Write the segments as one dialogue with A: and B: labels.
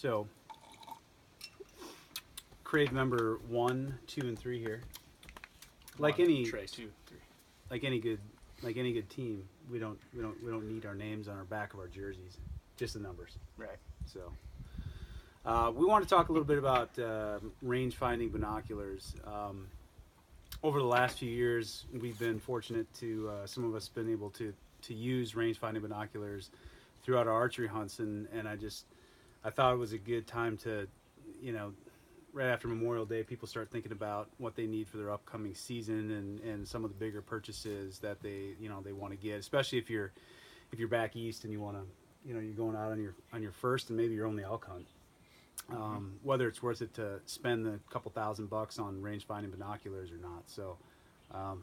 A: So, crave number 1, 2, and 3 here. Like any
B: Trace. 2, 3.
A: like any good team, we don't need our names on our back of our jerseys, just the numbers.
B: Right.
A: So, we want to talk a little bit about range finding binoculars. Over the last few years, we've been fortunate to some of us been able to use range finding binoculars throughout our archery hunts, and I thought it was a good time to, right after Memorial Day, people start thinking about what they need for their upcoming season and some of the bigger purchases that they want to get, especially if you're back east and you want to, you're going out on your first and maybe your only elk hunt. Whether it's worth it to spend the couple $1,000 on range finding binoculars or not. So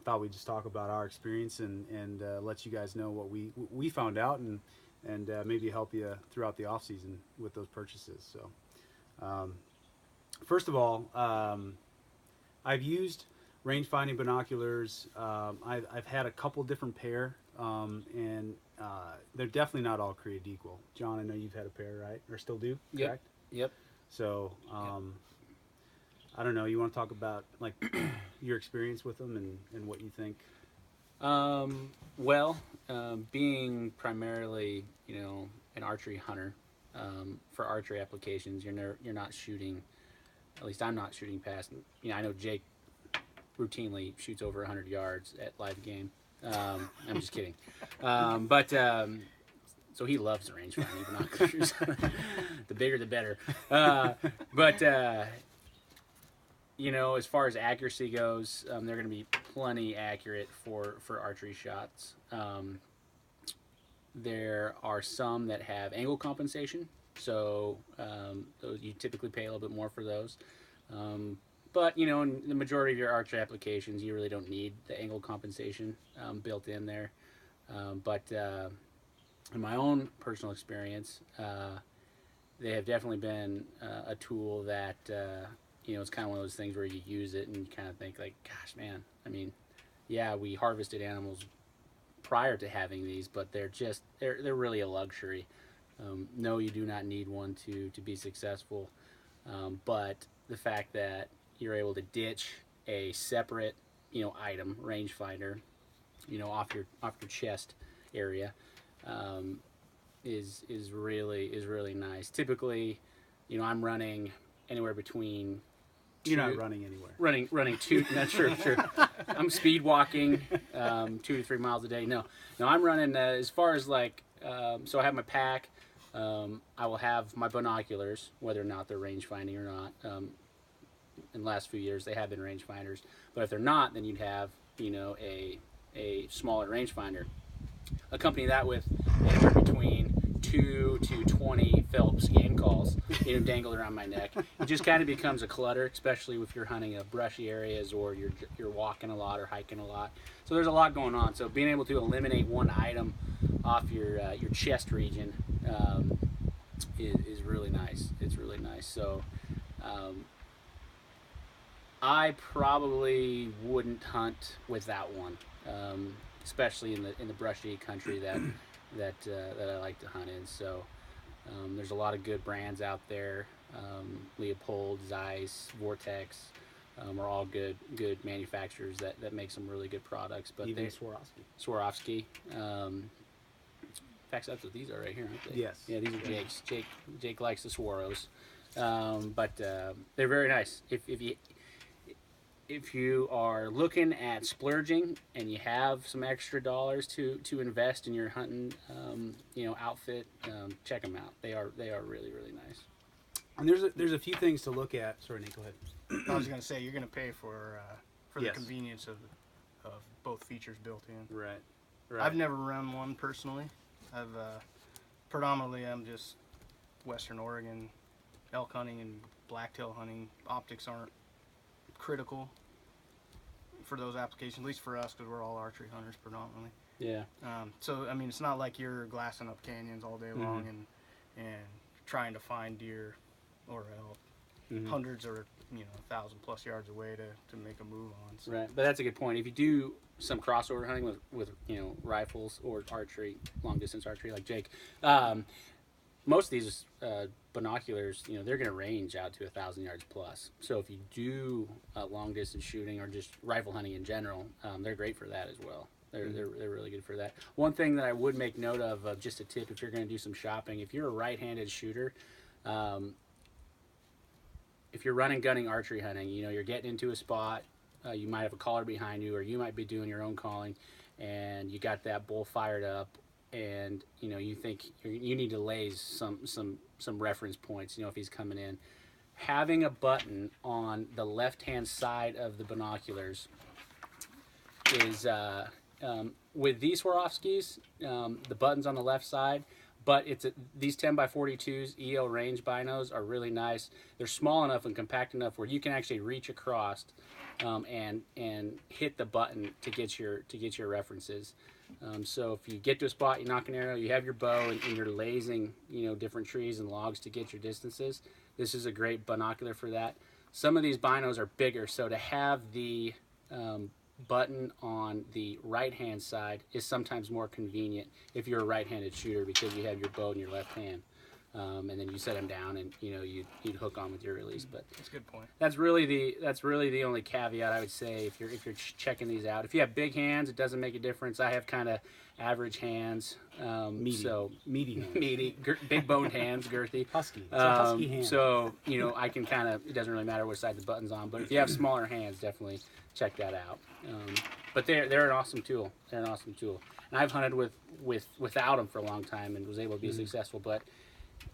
A: thought we'd just talk about our experience and let you guys know what we found out and maybe help you throughout the off season with those purchases. So first of all, I've used range finding binoculars. I've had a couple different pair, and they're definitely not all created equal. John, I know you've had a pair, right? Or still do, correct?
B: Yep.
A: So, I don't know. You want to talk about like your experience with them and what you think?
B: Being primarily, an archery hunter, for archery applications, you're not shooting. At least I'm not shooting past. I know Jake routinely shoots over 100 yards at live game. I'm just kidding. So he loves the rangefinder binoculars. The bigger, the better. As far as accuracy goes, they're going to be plenty accurate for archery shots. There are some that have angle compensation, so those you typically pay a little bit more for those. But in the majority of your archery applications, you really don't need the angle compensation built in there. In my own personal experience, they have definitely been a tool that, it's kind of one of those things where you use it and you kind of think like, gosh, man, we harvested animals prior to having these, but they're really a luxury. No, you do not need one to be successful. But the fact that you're able to ditch a separate, item, rangefinder, off your chest area, is really nice. Typically, I'm running anywhere between.
A: You're not running anywhere.
B: Running two. Not sure. I'm speed walking 2 to 3 miles a day. No, I'm running as far as like. So I have my pack. I will have my binoculars, whether or not they're range finding or not. In the last few years, they have been range finders. But if they're not, then you'd have a smaller rangefinder. Accompany that with anywhere between 2 to 20 Phillips game calls, dangled around my neck. It just kind of becomes a clutter, especially if you're hunting brushy areas or you're walking a lot or hiking a lot. So there's a lot going on. So being able to eliminate one item off your chest region is really nice. It's really nice. So I probably wouldn't hunt without one. Especially in the brushy country that I like to hunt in. So there's a lot of good brands out there. Leopold, Zeiss, Vortex are all good manufacturers that make some really good products. But
A: even
B: Swarovski. In fact, that's what these are right here, aren't they?
A: Yes.
B: Yeah, these are Jake's. Jake likes the Swaros. But they're very nice. If you are looking at splurging and you have some extra dollars to invest in your hunting, outfit, check them out. They are really, really nice.
A: And there's a few things to look at. Sorry, Nate, go ahead.
C: I was going to say you're going to pay for the
A: Yes.
C: convenience of both features built in.
A: Right.
C: I've never run one personally. Predominantly I'm just Western Oregon elk hunting and blacktail hunting. Optics aren't critical for those applications, at least for us, because we're all archery hunters predominantly.
B: Yeah.
C: So it's not like you're glassing up canyons all day long and trying to find deer or elk hundreds or 1,000+ yards away to make a move on. So.
B: Right, but that's a good point. If you do some crossover hunting with rifles or archery, long distance archery like Jake, most of these binoculars, they're going to range out to 1,000 yards plus. So if you do long distance shooting or just rifle hunting in general, they're great for that as well. They're really good for that. One thing that I would make note of, just a tip, if you're going to do some shopping, if you're a right-handed shooter, if you're running gunning archery hunting, you're getting into a spot, you might have a caller behind you, or you might be doing your own calling, and you got that bull fired up, and you think you need to lay some reference points. If he's coming in, having a button on the left-hand side of the binoculars is with these Swarovskis, the button's on the left side. But these 10x42s EO range binos are really nice. They're small enough and compact enough where you can actually reach across and hit the button to get your references. So if you get to a spot, you knock an arrow, you have your bow, and you're lasing different trees and logs to get your distances. This is a great binocular for that. Some of these binos are bigger, so to have the button on the right hand side is sometimes more convenient if you're a right-handed shooter, because you have your bow in your left hand, and then you set them down and you'd hook on with your release. But
C: That's a good point.
B: that's really the only caveat I would say if you're checking these out. If you have big hands, it doesn't make a difference. I have kind of average hands,
A: meaty hands.
B: meaty, big boned hands, girthy.
A: Husky. It's a husky hand.
B: So I can kind of, it doesn't really matter which side the button's on, but if you have smaller hands, definitely check that out. But they're an awesome tool. They're an awesome tool, and I've hunted without them for a long time and was able to be successful. But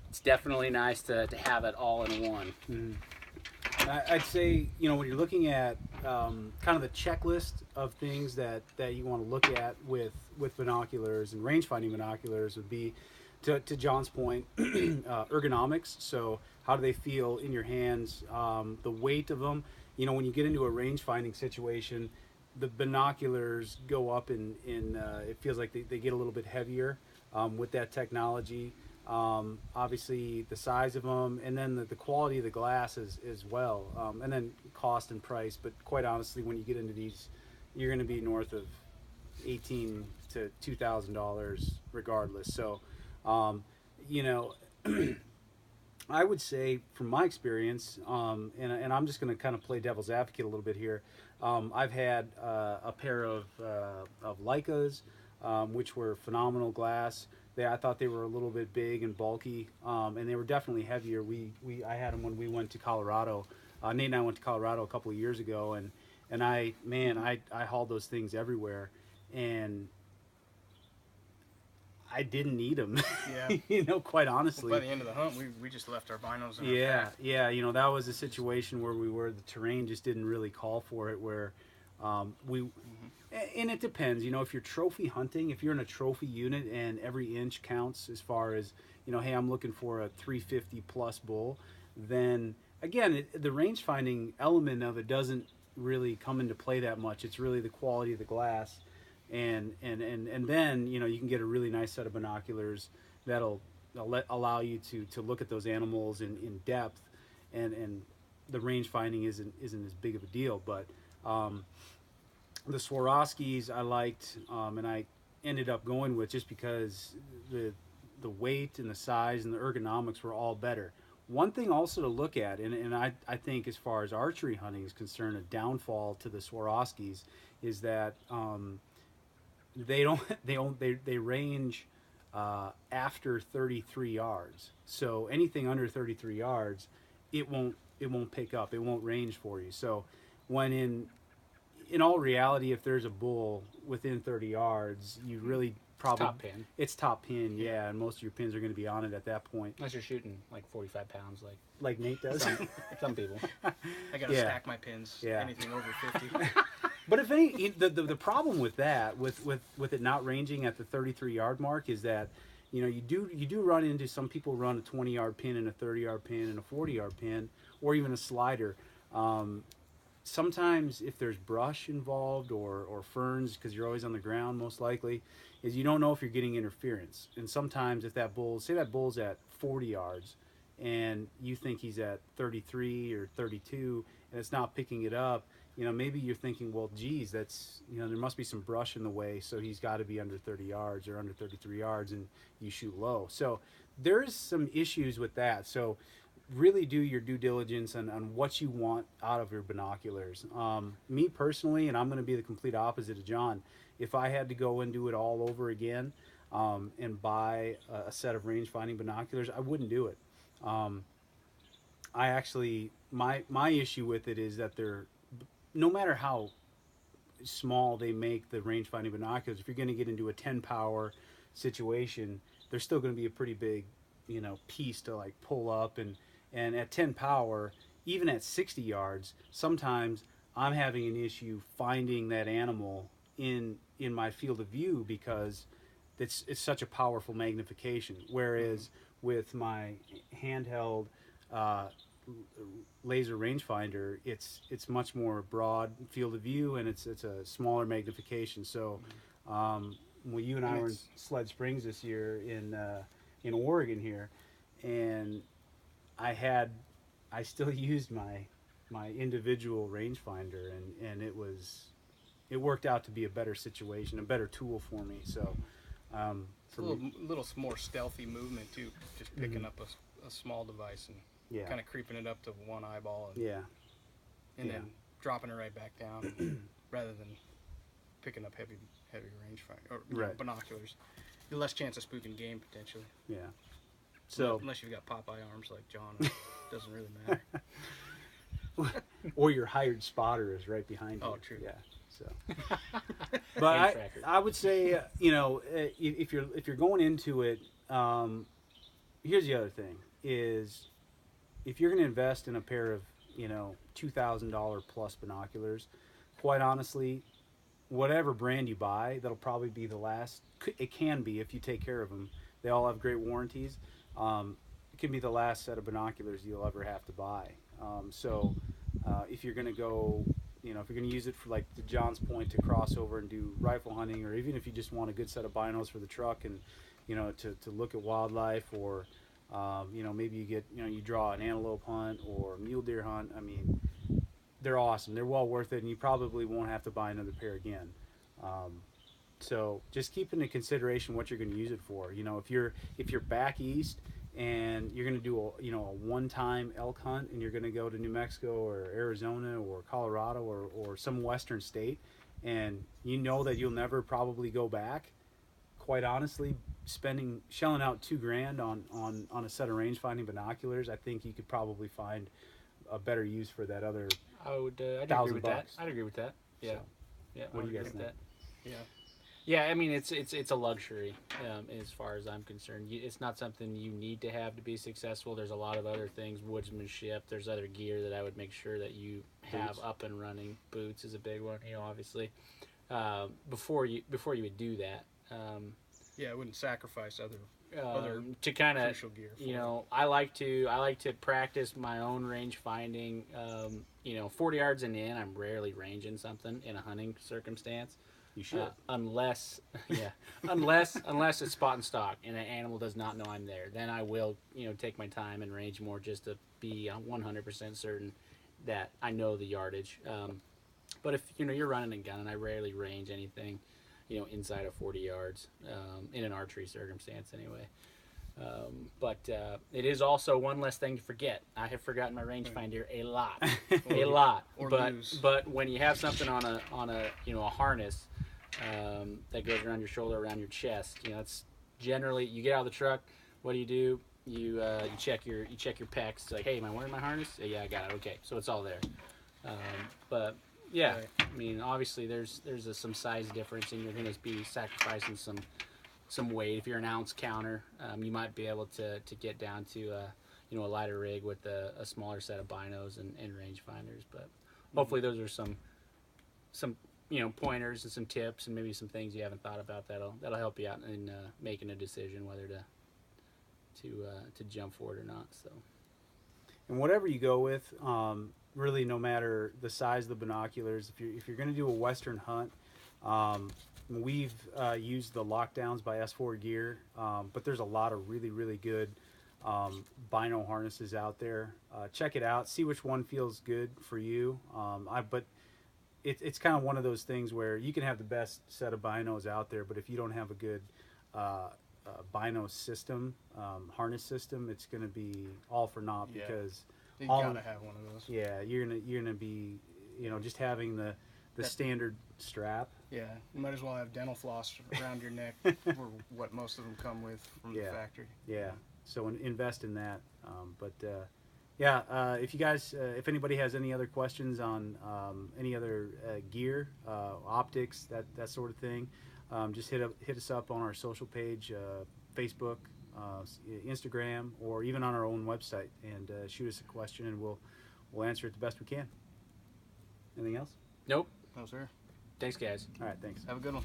B: it's definitely nice to have it all in one.
A: I'd say, when you're looking at kind of the checklist of things that you want to look at with binoculars and range finding binoculars would be, to John's point, ergonomics. So how do they feel in your hands? The weight of them. When you get into a range finding situation, the binoculars go up and it feels like they get a little bit heavier with that technology. Obviously the size of them, and then the quality of the glass as well, and then cost and price. But quite honestly, when you get into these, you're going to be north of $1,800 to $2,000 regardless. So I would say from my experience, and I'm just going to kind of play devil's advocate a little bit here. I've had a pair of Leicas, which were phenomenal glass. I thought they were a little bit big and bulky, and they were definitely heavier. I had them when we went to Colorado. Nate and I went to Colorado a couple of years ago, and I hauled those things everywhere, and I didn't need them.
C: Yeah.
A: Quite honestly.
C: Well, by the end of the hunt, we just left our binos in our pack.
A: Yeah. That was a situation where the terrain just didn't really call for it. Where and it depends. If you're trophy hunting, if you're in a trophy unit and every inch counts as far as hey, I'm looking for a 350 plus bull, then again, the range finding element of it doesn't really come into play that much. It's really the quality of the glass. And then you can get a really nice set of binoculars that'll allow you to look at those animals in depth, and the range finding isn't as big of a deal. But the Swarovskis I liked, and I ended up going with just because the weight and the size and the ergonomics were all better. One thing also to look at, and I think as far as archery hunting is concerned, a downfall to the Swarovskis is that they range after 33 yards. So anything under 33 yards, it won't pick up. It won't range for you. So when in all reality, if there's a bull within 30 yards, you really probably
B: It's top pin.
A: It's top pin, yeah, and most of your pins are going to be on it at that point.
B: Unless you're shooting like 45 pounds,
A: like Nate does.
B: Some people.
C: I gotta stack my pins. Anything over 50.
A: But if any, the problem with that, with it not ranging at the 33-yard mark, is that you do run into, some people run a 20-yard pin and a 30-yard pin and a 40-yard pin, or even a slider. Sometimes if there's brush involved or ferns, because you're always on the ground most likely, is you don't know if you're getting interference. And sometimes if that bull's at 40 yards and you think he's at 33 or 32 and it's not picking it up, maybe you're thinking, well, geez, that's, there must be some brush in the way, so he's got to be under 30 yards or under 33 yards, and you shoot low. So there's some issues with that. So really do your due diligence on what you want out of your binoculars. Me personally, and I'm going to be the complete opposite of John, if I had to go and do it all over again and buy a set of range finding binoculars, I wouldn't do it. I actually, my issue with it is that they're, no matter how small they make the range finding binoculars, if you're going to get into a 10 power situation, they're still going to be a pretty big, piece to like pull up, and at 10 power, even at 60 yards, sometimes I'm having an issue finding that animal in my field of view because it's such a powerful magnification. Whereas with my handheld laser rangefinder, it's much more broad field of view, and it's a smaller magnification. So when you and I were in Sled Springs this year in Oregon here, and I still used my individual rangefinder, and it worked out to be a better situation, a better tool for me. So
C: It's a little more stealthy movement too, just picking up a small device and kind of creeping it up to one eyeball and then dropping it right back down rather than picking up heavy rangefinder or binoculars. You're less chance of spooking game potentially.
A: Yeah. So
C: unless you've got Popeye arms like John, it doesn't really matter.
A: or your hired spotter is right behind you.
C: Oh, true.
A: Yeah. So, but I would say, if you're going into it, here's the other thing is, if you're going to invest in a pair of, $2,000 plus binoculars, quite honestly, whatever brand you buy, that'll probably be the last. It can be if you take care of them. They all have great warranties. It can be the last set of binoculars you'll ever have to buy. So if you're going to go, if you're going to use it for, like to John's point, to cross over and do rifle hunting, or even if you just want a good set of binos for the truck and, to look at wildlife, or, maybe you get, you draw an antelope hunt or mule deer hunt. I mean, they're awesome. They're well worth it, and you probably won't have to buy another pair again. So just keep into consideration what you're going to use it for. If you're back east and you're going to do a one-time elk hunt, and you're going to go to New Mexico or Arizona or Colorado or some western state, and that you'll never probably go back, quite honestly, shelling out $2,000 on a set of range finding binoculars, I think you could probably find a better use for that other.
B: I'd agree with that. I'd agree with that. Yeah.
A: So,
B: yeah.
A: what do you guys think?
C: Yeah.
B: Yeah, I mean, it's a luxury as far as I'm concerned. It's not something you need to have to be successful. There's a lot of other things, woodsmanship. There's other gear that I would make sure that you have up and running. Boots is a big one, obviously. Before you would do that.
C: I wouldn't sacrifice other
B: to kind of
C: crucial gear.
B: I like to practice my own range finding. 40 yards and in, I'm rarely ranging something in a hunting circumstance.
A: You should.
B: Unless it's spot and stock and an animal does not know I'm there, then I will, take my time and range more just to be 100% certain that I know the yardage. But if you're running and gunning, I rarely range anything, inside of 40 yards in an archery circumstance anyway. But it is also one less thing to forget. I have forgotten my rangefinder a lot, But when you have something on a harness that goes around your shoulder, around your chest, it's generally, you get out of the truck. What do? You check your pecs. It's like, hey, am I wearing my harness? Yeah, I got it. Okay, so it's all there. But yeah, I mean, obviously there's some size difference, and you're going to be sacrificing some weight. If you're an ounce counter, you might be able to get down to a lighter rig with a smaller set of binos and rangefinders. But hopefully those are some pointers and some tips and maybe some things you haven't thought about that'll help you out in making a decision whether to jump forward or not. So,
A: and whatever you go with, really, no matter the size of the binoculars, if you're going to do a western hunt, we've used the Lockdowns by S4 Gear, but there's a lot of really, really good bino harnesses out there. Check it out, see which one feels good for you. But it's kind of one of those things where you can have the best set of binos out there, but if you don't have a good bino system, harness system, it's going to be all for naught
C: Yeah.
A: because
C: You
A: all
C: gotta have one of those.
A: yeah, you're gonna be, just having the standard strap.
C: Yeah, you might as well have dental floss around your neck, or what most of them come with from the
A: Yeah.
C: factory.
A: Yeah, so invest in that. If you guys, if anybody has any other questions on any other gear, optics, that sort of thing, just hit us up on our social page, Facebook, Instagram, or even on our own website, and shoot us a question, and we'll answer it the best we can. Anything else?
B: Nope.
C: No, sir.
B: Thanks, guys.
A: All right, thanks.
C: Have a good one.